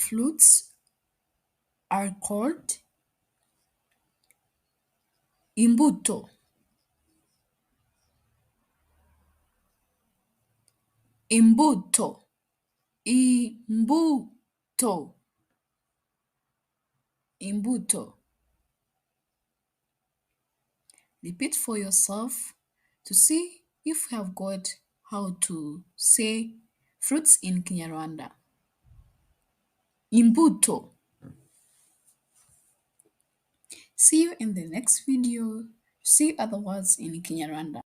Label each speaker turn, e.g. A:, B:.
A: fruits are called imbuto. Imbuto. Imbuto. Imbuto. Repeat for yourself to see if you have got how to say fruits in Kinyarwanda. Imbuto. See you in the next video. See other words in Kinyarwanda.